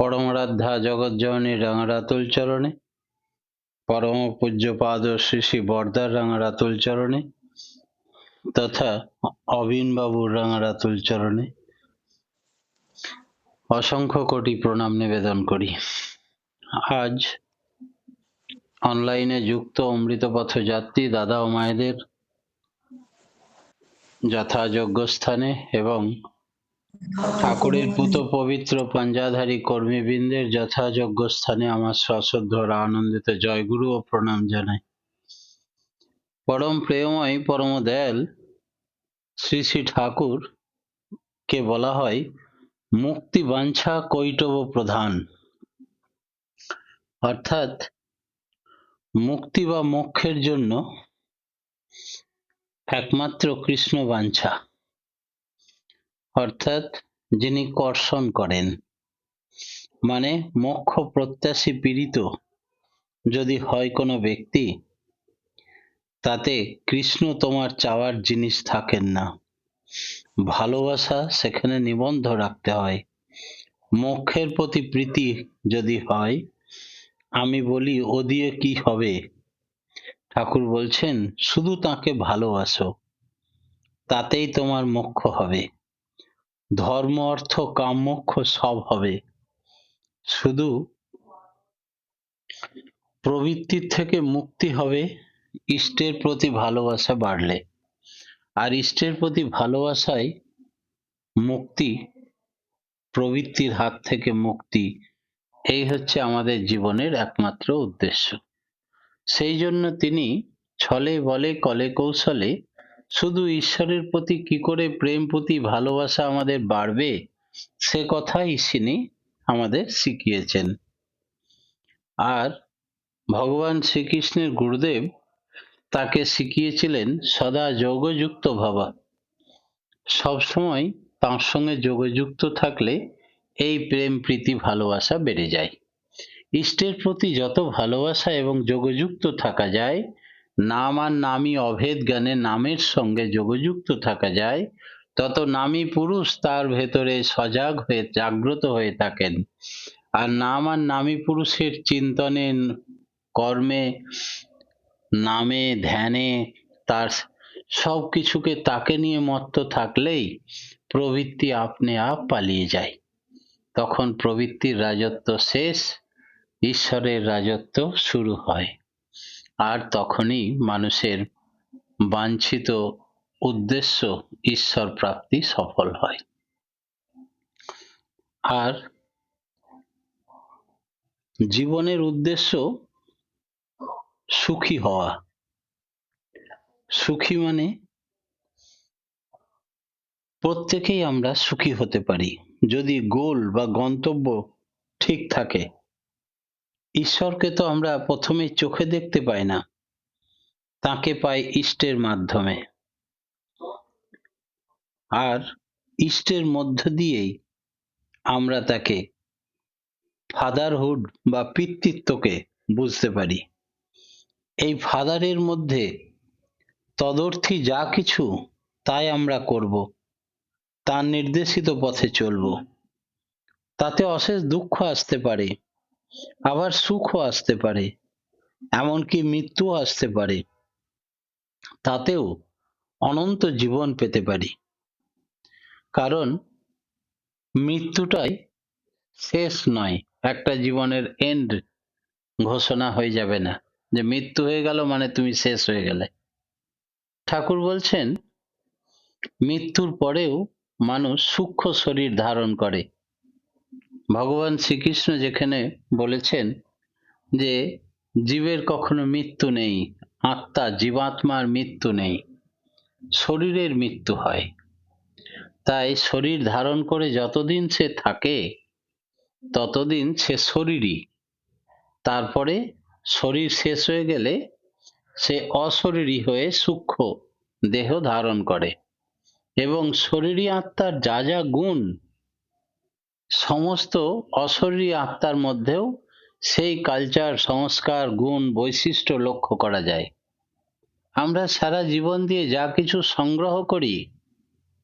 পরমারাধ্যা জগৎজননী রাঙারাতুল চরণে, পরম পূজ্যপাদ শ্রী শ্রী বরদার রাঙারাতুল চরণে তথা অবিনবাবুর রাঙারাতুল চরণে অসংখ্য কোটি প্রণাম নিবেদন করি। আজ অনলাইনে যুক্ত অমৃতপথ যাত্রী দাদা ও মায়েদের যথাযোগ্য স্থানে এবং ঠাকুরের পুত পবিত্র পাঞ্জাধারী কর্মীবৃন্দের যথাযোগ্য স্থানে আমার সশ্রদ্ধ আনন্দিত জয়গুরু ও প্রণাম জানাই। পরম প্রেমময় পরম দয়াল শ্রী শ্রী ঠাকুর কে বলা হয় মুক্তি বাঞ্ছা কৈটব প্রধান, অর্থাৎ মুক্তি বা মোক্ষের জন্য একমাত্র কৃষ্ণ বাঞ্ছা, অর্থাৎ যিনি কর্ষণ করেন, মানে মোক্ষ প্রত্যাশী পীড়িত যদি হয় কোনো ব্যক্তি, তাতে কৃষ্ণ তোমার চাওয়ার জিনিস থাকেন না। ভালোবাসা সেখানে নিবন্ধ রাখতে হয়। মোক্ষের প্রতি প্রীতি যদি হয়, আমি বলি ও দিয়ে কি হবে? ঠাকুর বলছেন শুধু তাকে ভালোবাসো, তাতেই তোমার মোক্ষ হবে। ধর্ম অর্থ কাম মোক্ষ সব হবে, শুধু প্রবৃত্তির থেকে মুক্তি হবে ইষ্টের প্রতি ভালোবাসা বাড়লে। আর ইষ্টের প্রতি ভালোবাসায় মুক্তি, প্রবৃত্তির হাত থেকে মুক্তি, এই হচ্ছে আমাদের জীবনের একমাত্র উদ্দেশ্য। সেই জন্য তিনি ছলে বলে কলে কৌশলে শুধু ঈশ্বরের প্রতি কি করে প্রেম প্রতি ভালোবাসা আমাদের বাড়বে সে কথাই তিনি আমাদের শিখিয়েছেন। আর ভগবান শ্রীকৃষ্ণের গুরুদেব তাকে শিখিয়েছিলেন সদা যোগযুক্ত ভাবা, সবসময় তার সঙ্গে যোগযুক্ত থাকলে এই প্রেম প্রীতি ভালোবাসা বেড়ে যায়। ইষ্টের প্রতি যত ভালোবাসা এবং যোগযুক্ত থাকা যায়, নাম আর নামী অভেদ জ্ঞানে নামের সঙ্গে যোগযুক্ত থাকা যায়, তত নামী পুরুষ তার ভেতরে সজাগ হয়ে জাগ্রত হয়ে থাকেন। আর নাম আর নামী পুরুষের চিন্তনে, কর্মে, নামে, ধ্যানে, তার সব কিছুকে তাকে নিয়ে মত্ত থাকলেই প্রবৃত্তি আপনি আপ পালিয়ে যায়। তখন প্রবৃত্তির রাজত্ব শেষ, ঈশ্বরের রাজত্ব শুরু হয়। আর তখনই মানুষের বাঞ্ছিত উদ্দেশ্য ঈশ্বর প্রাপ্তি সফল হয়। আর জীবনের উদ্দেশ্য সুখী হওয়া। সুখী মানে প্রত্যেকেই আমরা সুখী হতে পারি যদি গোল বা গন্তব্য ঠিক থাকে। ঈশ্বরকে তো আমরা প্রথমে চোখে দেখতে পাই না, তাকে পাই ইষ্টের মাধ্যমে। আর ইষ্টের মধ্য দিয়েই আমরা তাকে ফাদারহুড বা পিতৃত্বকে বুঝতে পারি। এই ফাদারের মধ্যে তদর্থী যা কিছু তাই আমরা করব, তার নির্দেশিত পথে চলব। তাতে অশেষ দুঃখ আসতে পারে, আবার সুখও আসতে পারে, এমনকি মৃত্যুও আসতে পারে, তাতেও অনন্ত জীবন পেতে পারি। কারণ মৃত্যুটাই শেষ নয়, একটা জীবনের এন্ড ঘোষণা হয়ে যাবে না যে মৃত্যু হয়ে গেল মানে তুমি শেষ হয়ে গেলে। ঠাকুর বলছেন মৃত্যুর পরেও মানুষ সূক্ষ্ম শরীর ধারণ করে। ভগবান শ্রীকৃষ্ণ যেখানে বলেছেন যে জীবের কখনো মৃত্যু নেই, আত্মা জীবাত্মার মৃত্যু নেই, শরীরের মৃত্যু হয়। তাই শরীর ধারণ করে যতদিন সে থাকে ততদিন সে শরীরই। তারপরে শরীর শেষ হয়ে গেলে সে অশরীরী হয়ে সূক্ষ্ম দেহ ধারণ করে এবং শরীরী আত্মার যা যা গুণ সমস্ত অশরীরী আত্মার মধ্যেও সেই কালচার, সংস্কার, গুণ, বৈশিষ্ট্য লক্ষ্য করা যায়। আমরা সারা জীবন দিয়ে যা কিছু সংগ্রহ করি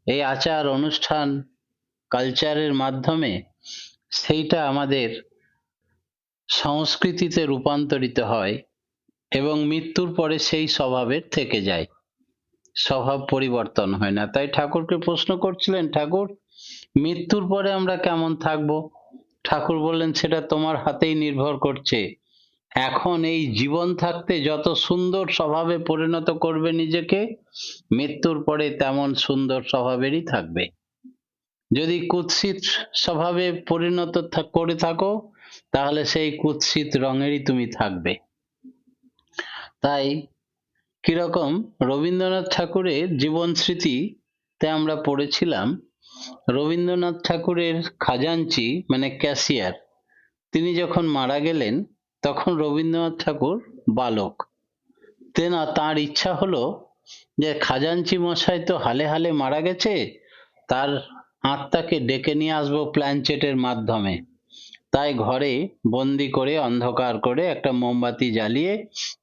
এই আচার অনুষ্ঠান কালচারের মাধ্যমে, সেইটা আমাদের সংস্কৃতিতে রূপান্তরিত হয় এবং মৃত্যুর পরে সেই স্বভাবের থেকে যায়, স্বভাব পরিবর্তন হয় না। তাই ঠাকুরকে প্রশ্ন করছিলেন, ঠাকুর মৃত্যুর পরে আমরা কেমন থাকবো? ঠাকুর বললেন সেটা তোমার হাতেই নির্ভর করছে। এখন এই জীবন থাকতে যত সুন্দর স্বভাবে পরিণত করবে নিজেকে, মৃত্যুর পরে তেমন সুন্দর স্বভাবেরই থাকবে। যদি কুৎসিত স্বভাবে পরিণত করে থাকো, তাহলে সেই কুৎসিত রঙেরই তুমি থাকবে। তাই কিরকম রবীন্দ্রনাথ ঠাকুরের জীবন স্মৃতিতে আমরা পড়েছিলাম, রবীন্দ্রনাথ ঠাকুরের খাজাঞ্চি মানে ক্যাশিয়ার, তিনি যখন মারা গেলেন তখন রবীন্দ্রনাথ ঠাকুর বালক। তার ইচ্ছা হলো যে খাজাঞ্চি মশাই তো হালে হালে মারা গেছে, তার আত্মাকে ডেকে নিয়ে আসবো প্ল্যানচেটের মাধ্যমে। তাই ঘরে বন্দি করে অন্ধকার করে একটা মোমবাতি জ্বালিয়ে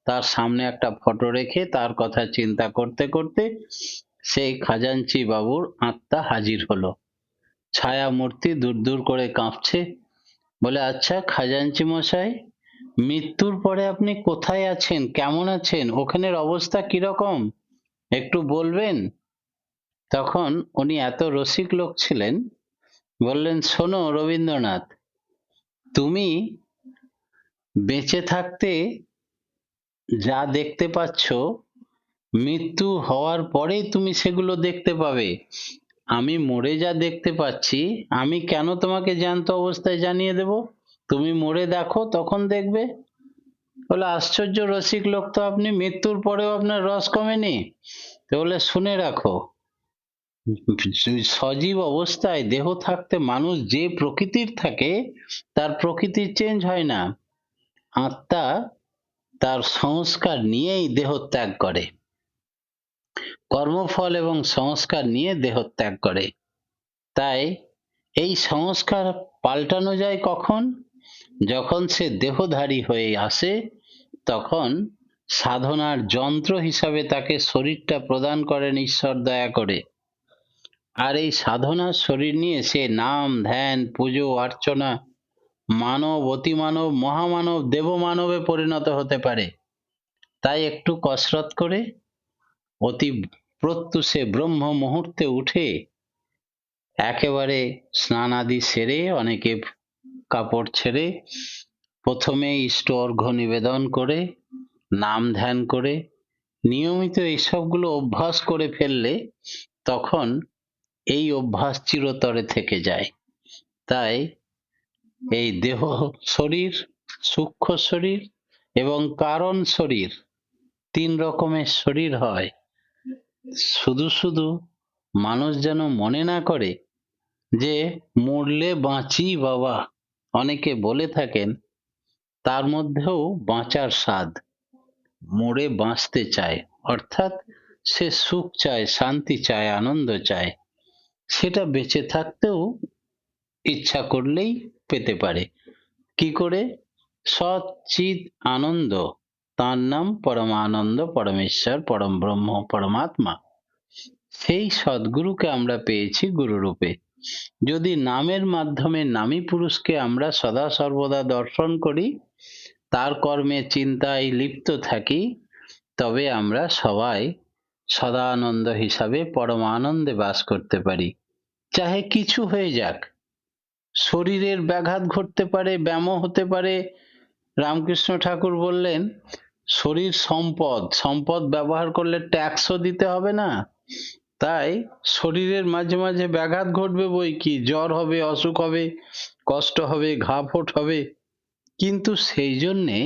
তার সামনে একটা ফটো রেখে তার কথা চিন্তা করতে করতে সেই খাজাঞ্চি বাবুর আত্মা হাজির হলো। ছায়া মূর্তি দূর দূর করে কাঁপছে। বলে, আচ্ছা খাজাঞ্চি মশাই, মৃত্যুর পরে আপনি কোথায় আছেন, কেমন আছেন, ওখানের অবস্থা কিরকম, একটু বলবেন? তখন উনি এত রসিক লোক ছিলেন, বললেন, শোনো রবীন্দ্রনাথ, তুমি বেঁচে থাকতে যা দেখতে পাচ্ছ, মৃত্যু হওয়ার পরেই তুমি সেগুলো দেখতে পাবে। আমি মরে যা দেখতে পাচ্ছি, আমি কেন তোমাকে জ্যান্ত অবস্থায় জানিয়ে দেব? তুমি মরে দেখো, তখন দেখবে। বলে, আশ্চর্য রসিক লোক তো আপনি, মৃত্যুর পরেও আপনার রস কমেনি? তো বলে, শুনে রাখো, সজীব অবস্থায় দেহ থাকতে মানুষ যে প্রকৃতির থাকে, তার প্রকৃতির চেঞ্জ হয় না। আত্মা তার সংস্কার নিয়েই দেহ ত্যাগ করে, কর্মফল এবং সংস্কার নিয়ে দেহ ত্যাগ করে। তাই এই সংস্কার পাল্টানো যায় কখন? যখন সে দেহধারী হয়ে আসে, তখন সাধনার যন্ত্র হিসাবে তাকে শরীরটা প্রদান করেন ঈশ্বর দয়া করে। আর এই সাধনার শরীর নিয়ে সে নাম ধ্যান পুজো অর্চনা মানব অতিমানব মহামানব দেবমানবে পরিণত হতে পারে। তাই একটু কসরত করে অতি প্রত্যুষে ব্রহ্ম মুহূর্তে উঠে একেবারে স্নান আদি সেরে, অনেকে কাপড় ছেড়ে, প্রথমে ইষ্ট অর্ঘ্য নিবেদন করে নাম ধ্যান করে নিয়মিত এইসবগুলো অভ্যাস করে ফেললে তখন এই অভ্যাস চিরতরে থেকে যায়। তাই এই দেহ শরীর, সূক্ষ্ম শরীর এবং কারণ শরীর, তিন রকমের শরীর হয়। শুধু শুধু মানুষ যেন মনে না করে যে মরলে বাঁচি বাবা, অনেকে বলে থাকেন, তার মধ্যেও বাঁচার স্বাদ, মরে বাঁচতে চায়, অর্থাৎ সে সুখ চায়, শান্তি চায়, আনন্দ চায়, সেটা বেঁচে থাকতেও ইচ্ছা করলেই পেতে পারে। কি করে? সচ্চিদ আনন্দ, তার নাম পরমানন্দ, পরমেশ্বর, পরম ব্রহ্ম, পরমাত্মা। সেই সদ্গুরুকে আমরা পেয়েছি গুরুরূপে। যদি নামের মাধ্যমে নামী পুরুষকে আমরা সদা সর্বদা দর্শন করি, তার কর্মে চিন্তায় লিপ্ত থাকি, তবে আমরা সবাই সদানন্দ হিসাবে পরমানন্দে বাস করতে পারি। চাহে কিছু হয়ে যাক, শরীরের ব্যাঘাত ঘটতে পারে, ব্যামো হতে পারে। রামকৃষ্ণ ঠাকুর বললেন, শরীর সম্পদ, সম্পদ ব্যবহার করলে ট্যাক্সও দিতে হবে না। তাই শরীরের মাঝে মাঝে ব্যাঘাত ঘটবে বই কি, জ্বর হবে, অসুখ হবে, কষ্ট হবে, ঘা ফোট হবে, কিন্তু সেই জন্যে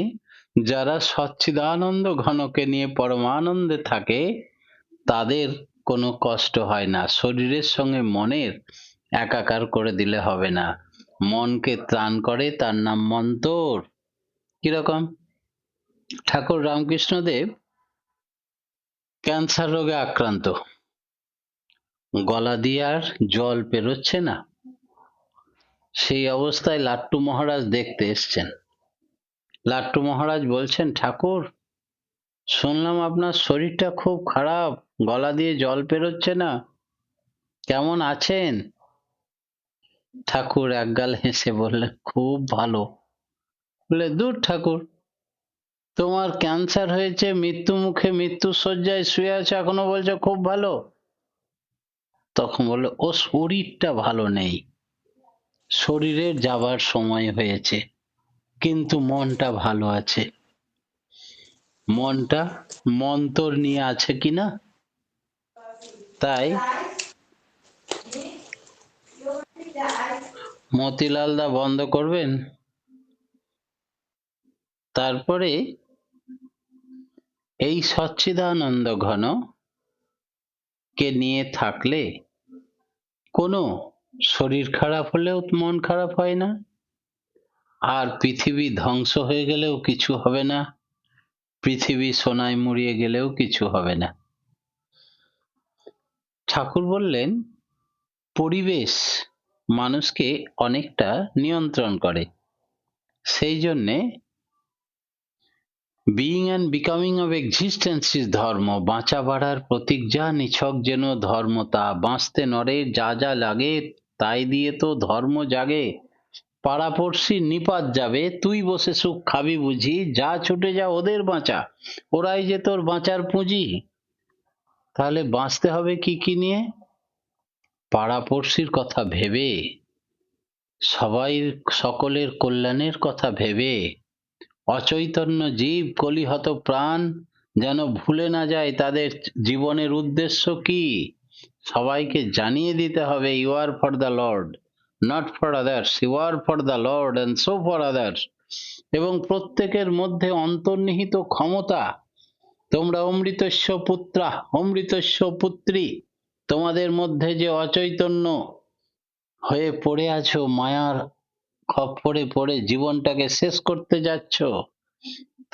যারা সচ্চিদানন্দ ঘনকে নিয়ে পরমানন্দে থাকে, তাদের কোনো কষ্ট হয় না। শরীরের সঙ্গে মনের একাকার করে দিলে হবে না। মনকে ত্রাণ করে, তার নাম মন্তর। কিরকম? ঠাকুর রামকৃষ্ণদেব ক্যান্সার রোগে আক্রান্ত, গলা দিয়ে আর জল পেরোচ্ছে না। সেই অবস্থায় লাট্টু মহারাজ দেখতে এসছেন। লাট্টু মহারাজ বলছেন, ঠাকুর শুনলাম আপনার শরীরটা খুব খারাপ, গলা দিয়ে জল পেরোচ্ছে না, কেমন আছেন? ঠাকুর একগাল হেসে বললেন, খুব ভালো। বলে, দূর ঠাকুর, তোমার ক্যান্সার হয়েছে, মৃত্যু মুখে মৃত্যু শয্যায় শুয়ে আছে, এখনো বলছো খুব ভালো। তখন বললো, ও শরীরটা ভালো নেই, শরীরের যাবার সময় হয়েছে, কিন্তু মনটা ভালো আছে। মনটা মন্তর নিয়ে আছে কিনা, তাই মতিলাল দা বন্ধ করবেন। তারপরে এই সচ্চিদানন্দ ঘন কে নিয়ে থাকলে কোনো শরীর খারাপ হলেও মন খারাপ হয় না, আর পৃথিবী ধ্বংস হয়ে গেলেও কিছু হবে না, পৃথিবী সোনায় মুড়িয়ে গেলেও কিছু হবে না। ঠাকুর বললেন, পরিবেশ মানুষকে অনেকটা নিয়ন্ত্রণ করে, সেই জন্যে being and becoming of existence is ধর্ম। বাঁচা বাড়ার প্রতীক যা, নিছক যেন ধর্ম তা। বাঁচতে নরের যা যা লাগে, তাই দিয়ে তো ধর্ম জাগে। পাড়াপড়শি নিপাত যাবে, তুই বসে সুখ খাবি বুঝি, যা ছুটে যা ওদের বাঁচা, ওরাই যে তোর বাঁচার পুঁজি। তাহলে বাঁচতে হবে কি কি নিয়ে? পাড়াপড়শির কথা ভেবে, সবাই সকলের কল্যাণের কথা ভেবে, অচৈতন্য জীব কলিহত প্রাণ যেন ভুলে না যায় তাদের জীবনের উদ্দেশ্য কি। সবাইকে জানিয়ে দিতে হবে, you are for the lord, not for others, you are for the lord and so for others. এবং প্রত্যেকের মধ্যে অন্তর্নিহিত ক্ষমতা, তোমরা অমৃতস্য পুত্রা অমৃতস্য পুত্রী, তোমাদের মধ্যে যে অচৈতন্য হয়ে পড়ে আছো, মায়ার খপ্পরে পড়ে জীবনটাকে শেষ করতে যাচ্ছ,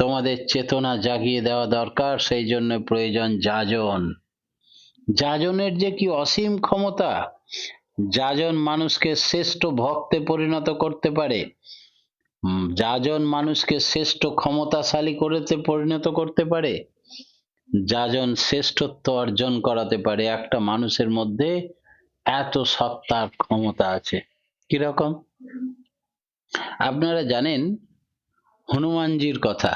তোমাদের চেতনা জাগিয়ে দেওয়া দরকার। সেই জন্য প্রয়োজন যাজন। যাজনের যে কি অসীম ক্ষমতা! যাজন মানুষকে শ্রেষ্ঠ ভক্তে পরিণত করতে পারে, যাজন মানুষকে শ্রেষ্ঠ ক্ষমতাশালী করতে পরিণত করতে পারে, যাজন শ্রেষ্ঠত্ব অর্জন করাতে পারে। একটা মানুষের মধ্যে এত সত্তার ক্ষমতা আছে। কিরকম? আপনারা জানেন হনুমানজির কথা,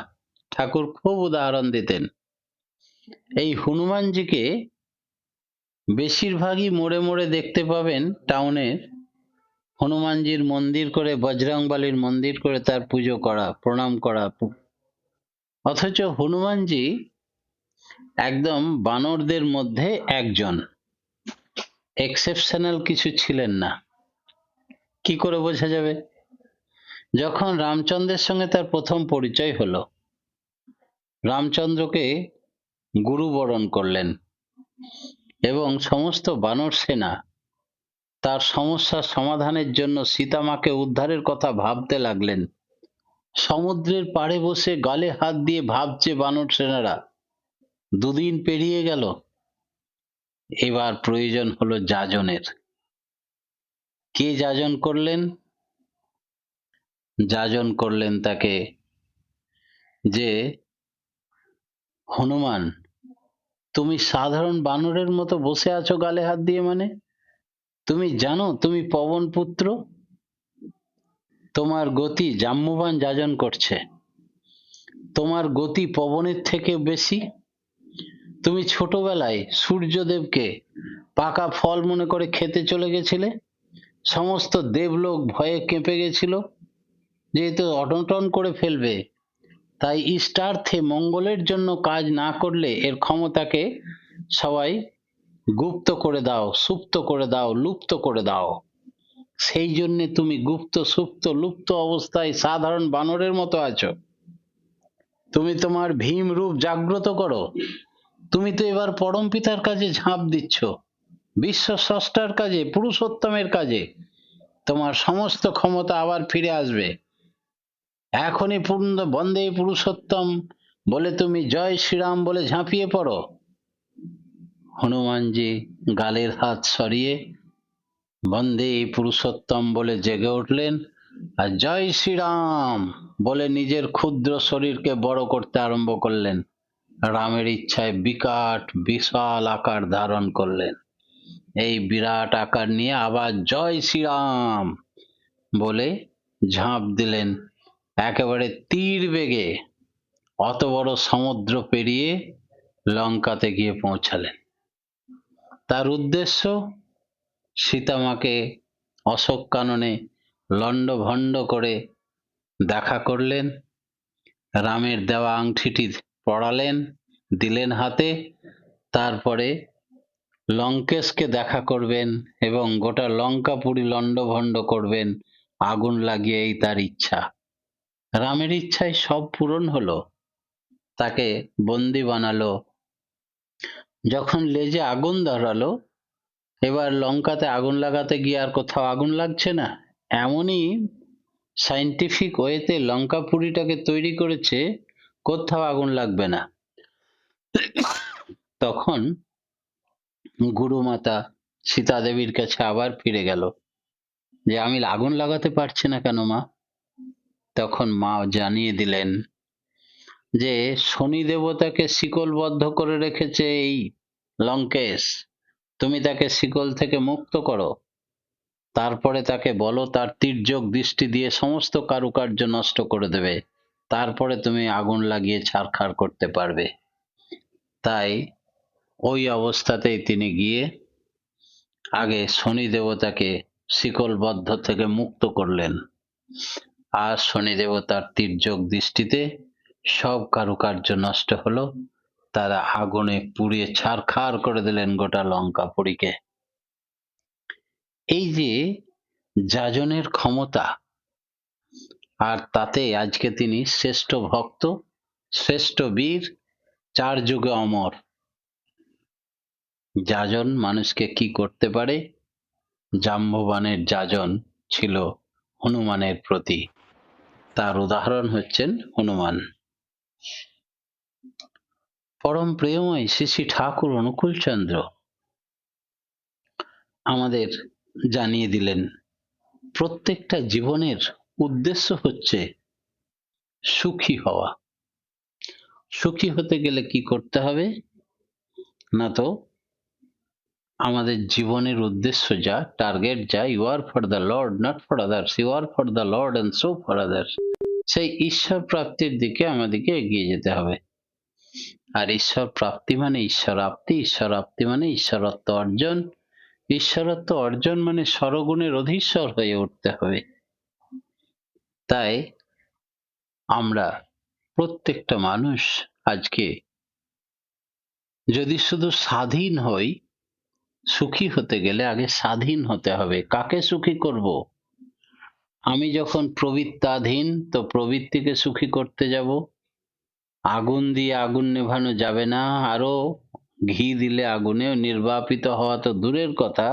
ঠাকুর খুব উদাহরণ দিতেন। এই হনুমানজিকে বেশিরভাগই মোড়ে মোড়ে দেখতে পাবেন টাউনের। হনুমানজির মন্দির করে, বজরংবলীর মন্দির করে তার পুজো করা, প্রণাম করা। অথচ হনুমানজি একদম বানরদের মধ্যে একজন, এক্সেপশনাল কিছু ছিলেন না। কি করে বোঝা যাবে? যখন রামচন্দ্রের সঙ্গে তার প্রথম পরিচয় হলো, রামচন্দ্রকে গুরু বরণ করলেন এবং সমস্ত বানর সেনা তার সমস্যার সমাধানের জন্য সীতামাকে উদ্ধারের কথা ভাবতে লাগলেন। সমুদ্রের পাড়ে বসে গালে হাত দিয়ে ভাবছে বানর সেনারা। দুদিন পেরিয়ে গেল, এবার প্রয়োজন হলো যাজনের। কে যাজন করলেন? যাজন করলেন তাকে যে, হনুমান, তুমি সাধারণ বানরের মতো বসে আছো গালে হাত দিয়ে, মানে তুমি জানো তুমি পবন পুত্র? তোমার গতি, জাম্ববান যাজন করছে, তোমার গতি পবনের থেকে বেশি। তুমি ছোটবেলায় সূর্যদেবকে পাকা ফল মনে করে খেতে চলে গেছিলে, সমস্ত দেবলোক ভয়ে কেঁপে গেছিল, যেহেতু অনটন করে ফেলবে, তাই ইষ্টার্থে মঙ্গলের জন্য কাজ না করলে এর ক্ষমতাকে সবাই গুপ্ত করে দাও, সুপ্ত করে দাও, লুপ্ত করে দাও। সেই জন্য তুমি গুপ্ত সুপ্ত লুপ্ত অবস্থায় সাধারণ বানরের মতো আছো। তুমি তোমার ভীম রূপ জাগ্রত করো। তুমি তো এবার পরম পিতার কাজে ঝাঁপ দিচ্ছ, বিশ্ব স্রষ্টার কাজে, পুরুষোত্তমের কাজে। তোমার সমস্ত ক্ষমতা আবার ফিরে আসবে। এখনই পূর্ণ বন্দে পুরুষোত্তম বলে তুমি জয় শ্রীরাম বলে ঝাঁপিয়ে পড়ো। হনুমানজি গালের হাত সরিয়ে বন্দে পুরুষোত্তম বলে জেগে উঠলেন, আর জয় শ্রীরাম বলে নিজের ক্ষুদ্র শরীরকে বড় করতে আরম্ভ করলেন। রামের ইচ্ছায় বিকট বিশাল আকার ধারণ করলেন এই বিরাট আকার নিয়ে আবার জয় শ্রীরাম বলে ঝাঁপ দিলেন, একেবারে তীর বেগে অত বড় সমুদ্র পেরিয়ে লঙ্কাতে গিয়ে পৌঁছালেন। তার উদ্দেশ্য সীতামাকে অশোক কাননে লণ্ডভণ্ড করে দেখা করলেন, রামের দেওয়া আংটিটি পরালেন, দিলেন হাতে, তারপরে লঙ্কেশকে দেখা করবেন এবং গোটা লঙ্কাপুরী লণ্ডভণ্ড করবেন আগুন লাগিয়ে, এই তার ইচ্ছা। রামের ইচ্ছায় সব পূরণ হলো, তাকে বন্দি বানালো। যখন লেজে আগুন ধরালো, এবার লঙ্কাতে আগুন লাগাতে গিয়ে আর কোথাও আগুন লাগছে না, এমনই সায়েন্টিফিক ওয়েতে লঙ্কা পুরীটাকে তৈরি করেছে কোথাও আগুন লাগবে না। তখন গুরুমাতা সীতা দেবীর কাছে আবার ফিরে গেল যে আমি আগুন লাগাতে পারছি না কেন মা? তখন মা জানিয়ে দিলেন যে শনি দেবতাকে শিকলবদ্ধ করে রেখেছে এই লঙ্কেশ, তুমি তাকে শিকল থেকে মুক্ত করো, তারপরে তাকে বলো তার তীর্যক দৃষ্টি দিয়ে সমস্ত কারুকার্য নষ্ট করে দেবে, তারপরে তুমি আগুন লাগিয়ে ছারখার করতে পারবে। তাই ওই অবস্থাতেই তিনি গিয়ে আগে শনি দেবতাকে শিকলবদ্ধ থেকে মুক্ত করলেন, আর শনি দেবতার তীর্যক দৃষ্টিতে সব কারুকার্য নষ্ট হলো, তারা আগুনে পুড়িয়ে ছারখার করে দিলেন গোটা লঙ্কাপুরীকে। এই যে যাজনের ক্ষমতা, আর তাতে আজকে তিনি শ্রেষ্ঠ ভক্ত, শ্রেষ্ঠ বীর, 4 যুগে অমর। যাজন মানুষকে কি করতে পারে? জাম্ববানের যাজন ছিল হনুমানের প্রতি, তার উদাহরণ হচ্ছেন হনুমান। পরম প্রেমময় শ্রী শ্রী ঠাকুর অনুকূলচন্দ্র আমাদের জানিয়ে দিলেন প্রত্যেকটা জীবনের উদ্দেশ্য হচ্ছে সুখী হওয়া। সুখী হতে গেলে কি করতে হবে না, তো আমাদের জীবনের উদ্দেশ্য যা, টার্গেট যা, you are for the lord not for others, you are for the lord and so for others, সেই ঈশ্বর প্রাপ্তির দিকে আমাদেরকে এগিয়ে যেতে হবে। আর ঈশ্বর প্রাপ্তি মানে ঈশ্বর আপ্তি, ঈশ্বর আপ্তি মানে ঈশ্বরত্ব অর্জন, ঈশ্বরত্ব অর্জন মানে স্বরগুণের অধীশ্বর হয়ে উঠতে হবে। তাই আমরা প্রত্যেকটা মানুষ আজকে যদি শুধু স্বাধীন হই, সুখী হতে গেলে আগে স্বাধীন হতে হবে। কাকে সুখী করব? আমি যখন প্রবৃত্তাধীন, তো প্রবৃত্তিকে সুখী করতে যাব। আগুন দিয়ে আগুন নেভানো যাবে না, আরো ঘি দিলে আগুনে নির্বাপিত হওয়া তো দূরের কথা,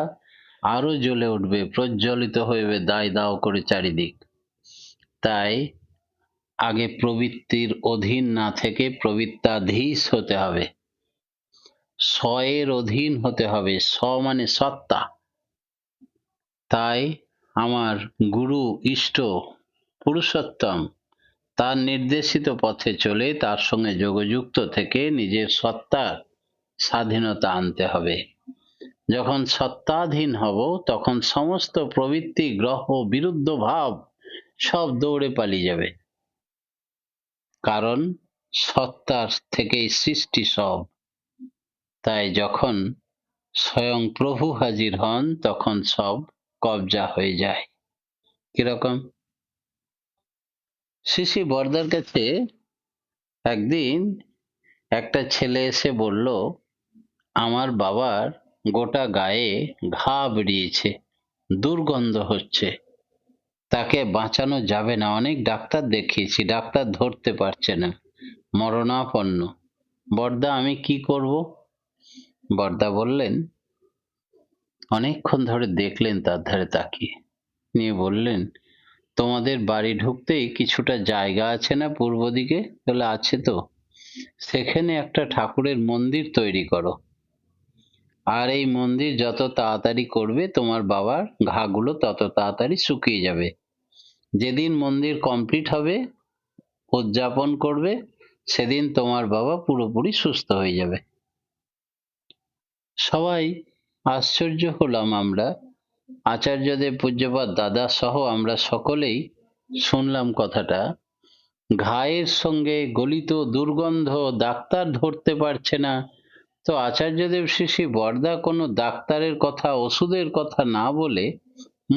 আরো জ্বলে উঠবে, প্রজ্বলিত হইবে দায় দাও করে চারিদিক। তাই আগে প্রবৃত্তির অধীন না থেকে প্রবৃত্তাধীশ হতে হবে, স্বয়ের অধীন হতে হবে, স্ব মানে সত্তা। তাই আমার গুরু ইষ্ট পুরুষোত্তম তার নির্দেশিত পথে চলে তার সঙ্গে যোগযুক্ত থেকে নিজের সত্তার স্বাধীনতা আনতে হবে। যখন সত্তাধীন হব, তখন সমস্ত প্রবৃত্তি, গ্রহ, বিরুদ্ধ ভাব সব দৌড়ে পালিয়ে যাবে, কারণ সত্তার থেকেই সৃষ্টি সব। তাই যখন স্বয়ং প্রভু হাজির হন, তখন সব কবজা হয়ে যায়। কিরকম? শ্রী শ্রী বরদার কাছে একদিন একটা ছেলে এসে বলল, আমার বাবার গোটা গায়ে ঘা বেরিয়েছে, দুর্গন্ধ হচ্ছে, তাকে বাঁচানো যাবে না, অনেক ডাক্তার দেখিয়েছি, ডাক্তার ধরতে পারছে না, মরণাপন্ন। বরদা আমি কি করব? বরদা বললেন, অনেকক্ষণ ধরে দেখলেন তার ধারে তাকিয়ে, নিয়ে বললেন, তোমাদের বাড়ি ঢুকতেই কিছুটা জায়গা আছে না পূর্ব দিকে? বলে আছে তো, সেখানে একটা ঠাকুরের মন্দির তৈরি করো, আর এই মন্দির যত তাড়াতাড়ি করবে তোমার বাবার ঘাগুলো তত তাড়াতাড়ি শুকিয়ে যাবে। যেদিন মন্দির কমপ্লিট হবে, উদযাপন করবে, সেদিন তোমার বাবা পুরোপুরি সুস্থ হয়ে যাবে। সবাই আশ্চর্য হলাম আমরা, আচার্যদেব পূজ্যপাদ দাদা সহ আমরা সকলেই শুনলাম কথাটা। ঘায়ের সঙ্গে গলিত দুর্গন্ধ ডাক্তার ধরতে পারছে না, তো আচার্যদেব শ্রী শ্রী বরদা কোনো ডাক্তারের কথা ওষুধের কথা না বলে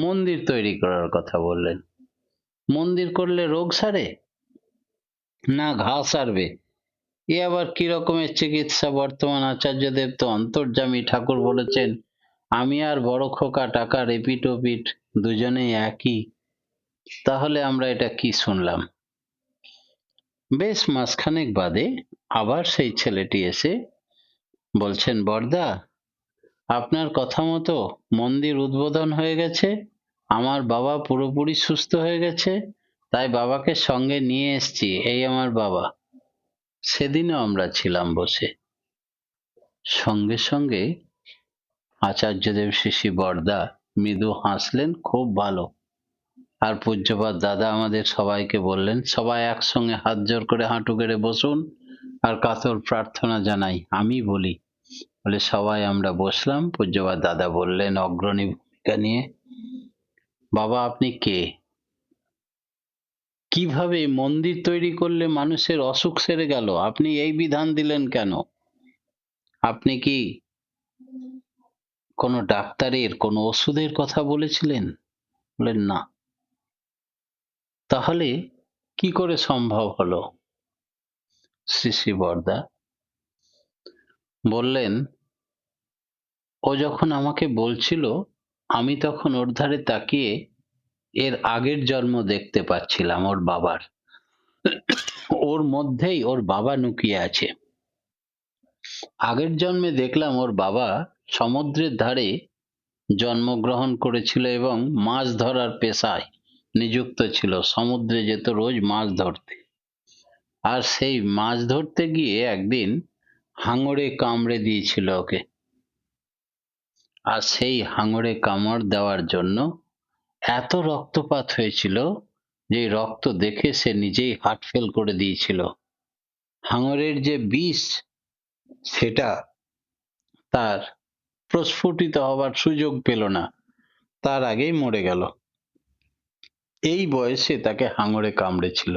মন্দির তৈরি করার কথা বললেন। মন্দির করলে রোগ সারে না ঘা সারবে? এ আবার কি রকমের চিকিৎসা? বর্তমান আচার্যদেব তো অন্তর্যামী, ঠাকুর বলেছেন আমি আর বড় খোকা টাকার এপিঠ ওপিঠ দুজনেই একই। তাহলে আমরা এটা কি শুনলাম? বেশ মাসখানেক বাদে আবার সেই ছেলেটি এসে বলছেন, বরদা আপনার কথা মতো মন্দির উদ্বোধন হয়ে গেছে, আমার বাবা পুরোপুরি সুস্থ হয়ে গেছে, তাই বাবাকে সঙ্গে নিয়ে এসেছি, এই আমার বাবা। সেদিনও আমরা ছিলাম বসে। সঙ্গে সঙ্গে আচার্যদেব শ্রী শ্রী বরদা মৃদু হাসলেন, খুব ভালো। আর পূজ্যপাদ দাদা আমাদের সবাইকে বললেন, সবাই একসঙ্গে হাত জোর করে হাঁটু গেড়ে বসুন আর কাতর প্রার্থনা জানাই। আমি বলি, বলে সবাই আমরা বসলাম। পূজ্যপাদ দাদা বললেন অগ্রণী ভূমিকা নিয়ে, বাবা আপনি কে? কিভাবে মন্দির তৈরি করলে মানুষের অসুখ সেরে গেল? আপনি এই বিধান দিলেন কেন? আপনি কি কোনো ডাক্তারের কোনো ওষুধের কথা বলেছিলেন? বললেন না। তাহলে কি করে সম্ভব হলো? শ্রী শ্রী বরদা বললেন, ও যখন আমাকে বলছিল আমি তখন ওর ধারে তাকিয়ে এর আগের জন্ম দেখতে পাচ্ছিলাম ওর বাবার। ওর মধ্যেই ওর বাবা লুকিয়ে আছে। আগের জন্মে দেখলাম ওর বাবা সমুদ্রের ধারে জন্মগ্রহণ করেছিল এবং মাছ ধরার পেশায় নিযুক্ত ছিল। সমুদ্রে যেত রোজ মাছ ধরতে, আর সেই মাছ ধরতে গিয়ে একদিন হাঙরে কামড়ে দিয়েছিল ওকে। আর সেই হাঙরে কামড় দেওয়ার জন্য এত রক্তপাত হয়েছিল যে রক্ত দেখে সে নিজেই হার্ট ফেল করে দিয়েছিল। হাঙরের যে বিষ সেটা তার প্রস্ফুটিত হবার সুযোগ পেল না, তার আগেই মরে গেল। এই বয়সে তাকে হাঙরে কামড়েছিল।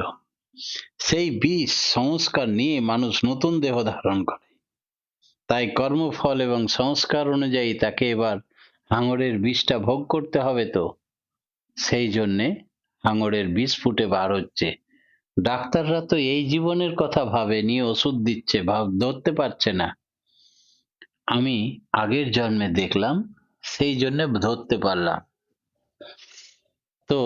সেই বিষ সংস্কার নিয়ে মানুষ নতুন দেহ ধারণ করে, তাই কর্মফল এবং সংস্কার অনুযায়ী তাকে এবার হাঙরের বিষটা ভোগ করতে হবে। তো সেই জন্যে হাঙরের বিষ ফুটে বার হচ্ছে। ডাক্তাররা তো এই জীবনের কথা ভাবে নিয়ে ওষুধ দিচ্ছে, ধরতে পারছে না। আমি আগের জন্মে দেখলাম, সেই জন্য ধরতে পারলাম। তো